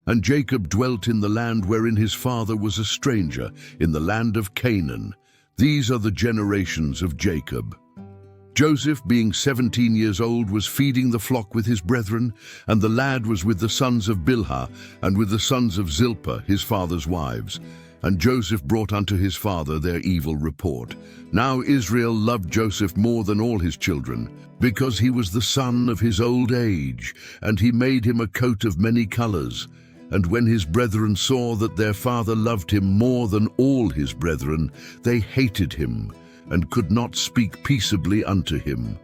And Jacob dwelt in the land wherein his father was a stranger, in the land of Canaan. These are the generations of Jacob. Joseph, being 17 years old, was feeding the flock with his brethren, and the lad was with the sons of Bilhah, and with the sons of Zilpah, his father's wives. And Joseph brought unto his father their evil report. Now Israel loved Joseph more than all his children, because he was the son of his old age, and he made him a coat of many colors. And when his brethren saw that their father loved him more than all his brethren, they hated him, and could not speak peaceably unto him.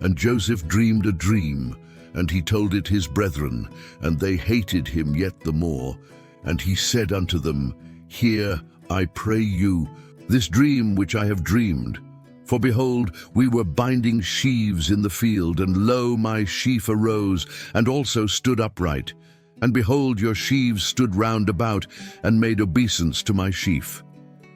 And Joseph dreamed a dream, and he told it his brethren, and they hated him yet the more. And he said unto them, Hear, I pray you, this dream which I have dreamed. For behold, we were binding sheaves in the field, and lo, my sheaf arose, and also stood upright. And behold, your sheaves stood round about, and made obeisance to my sheaf.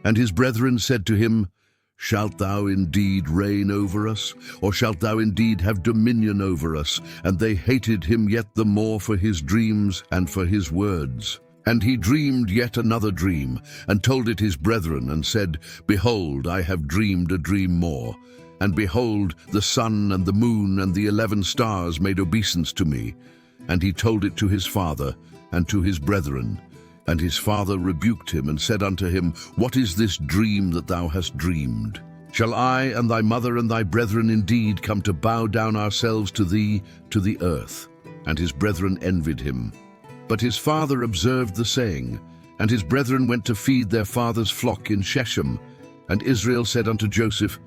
And his brethren said to him, Shalt thou indeed reign over us? Or shalt thou indeed have dominion over us? And they hated him yet the more for his dreams and for his words. And he dreamed yet another dream, and told it his brethren, and said, Behold, I have dreamed a dream more. And behold, the sun and the moon and the 11 stars made obeisance to me. And he told it to his father and to his brethren. And his father rebuked him, and said unto him, What is this dream that thou hast dreamed? Shall I and thy mother and thy brethren indeed come to bow down ourselves to thee to the earth? And his brethren envied him. But his father observed the saying, and his brethren went to feed their father's flock in Shechem. And Israel said unto Joseph,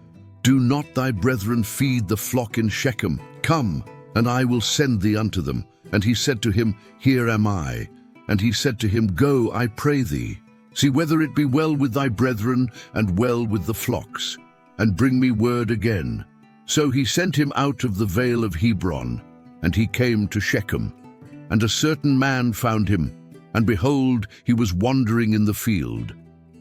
Do not thy brethren feed the flock in Shechem? Come, and I will send thee unto them. And he said to him, Here am I. And he said to him, Go, I pray thee, see whether it be well with thy brethren, and well with the flocks, and bring me word again. So he sent him out of the vale of Hebron, and he came to Shechem. And a certain man found him, and behold, he was wandering in the field.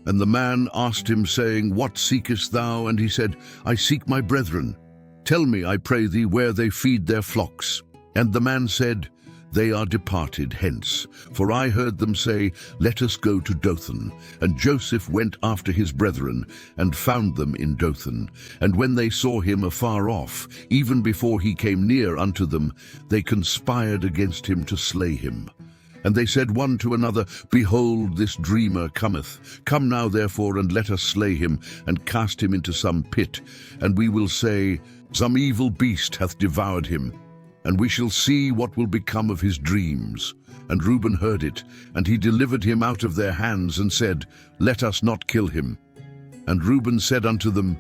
And the man asked him, saying, What seekest thou? And he said, I seek my brethren. Tell me, I pray thee, where they feed their flocks. And the man said, They are departed hence, for I heard them say, Let us go to Dothan. And Joseph went after his brethren, and found them in Dothan. And when they saw him afar off, even before he came near unto them, they conspired against him to slay him. And they said one to another, Behold, this dreamer cometh. Come now therefore, and let us slay him, and cast him into some pit. And we will say, Some evil beast hath devoured him. And we shall see what will become of his dreams. And Reuben heard it, and he delivered him out of their hands, and said, Let us not kill him. And Reuben said unto them,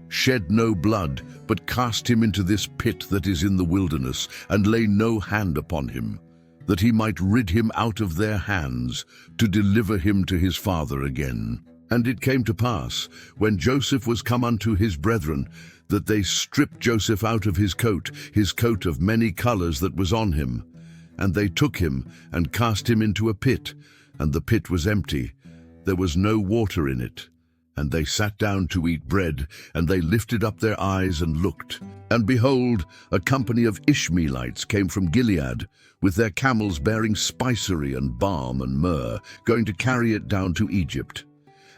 Shed no blood, but cast him into this pit that is in the wilderness, and lay no hand upon him, that he might rid him out of their hands, to deliver him to his father again. And it came to pass, when Joseph was come unto his brethren, that they stripped Joseph out of his coat of many colors that was on him. And they took him, and cast him into a pit, and the pit was empty, there was no water in it. And they sat down to eat bread, and they lifted up their eyes and looked. And behold, a company of Ishmaelites came from Gilead, with their camels bearing spicery and balm and myrrh, going to carry it down to Egypt.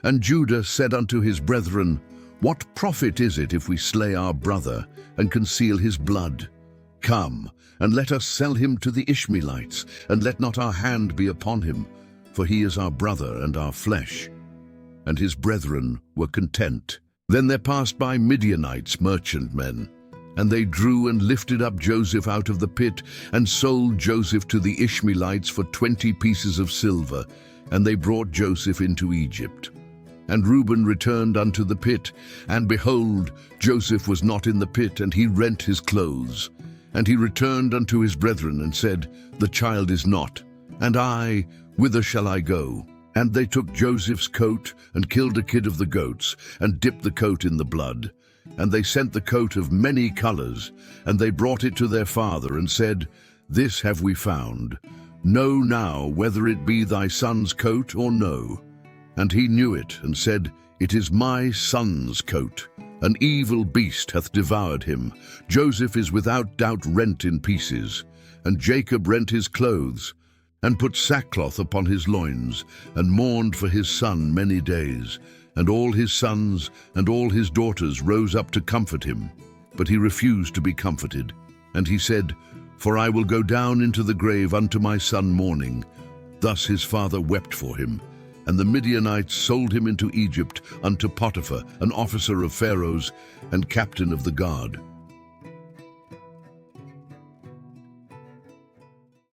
And Judah said unto his brethren, What profit is it if we slay our brother, and conceal his blood? Come, and let us sell him to the Ishmaelites, and let not our hand be upon him, for he is our brother and our flesh. And his brethren were content. Then there passed by Midianites, merchantmen, and they drew and lifted up Joseph out of the pit, and sold Joseph to the Ishmaelites for 20 pieces of silver, and they brought Joseph into Egypt. And Reuben returned unto the pit, and behold, Joseph was not in the pit, and he rent his clothes. And he returned unto his brethren, and said, The child is not, and I, whither shall I go? And they took Joseph's coat, and killed a kid of the goats, and dipped the coat in the blood. And they sent the coat of many colors, and they brought it to their father, and said, This have we found. Know now whether it be thy son's coat or no. And he knew it, and said, It is my son's coat. An evil beast hath devoured him. Joseph is without doubt rent in pieces. And Jacob rent his clothes. and put sackcloth upon his loins, and mourned for his son many days. And all his sons and all his daughters rose up to comfort him. But he refused to be comforted. And he said, For I will go down into the grave unto my son mourning. Thus his father wept for him. And the Midianites sold him into Egypt unto Potiphar, an officer of Pharaoh's, and captain of the guard.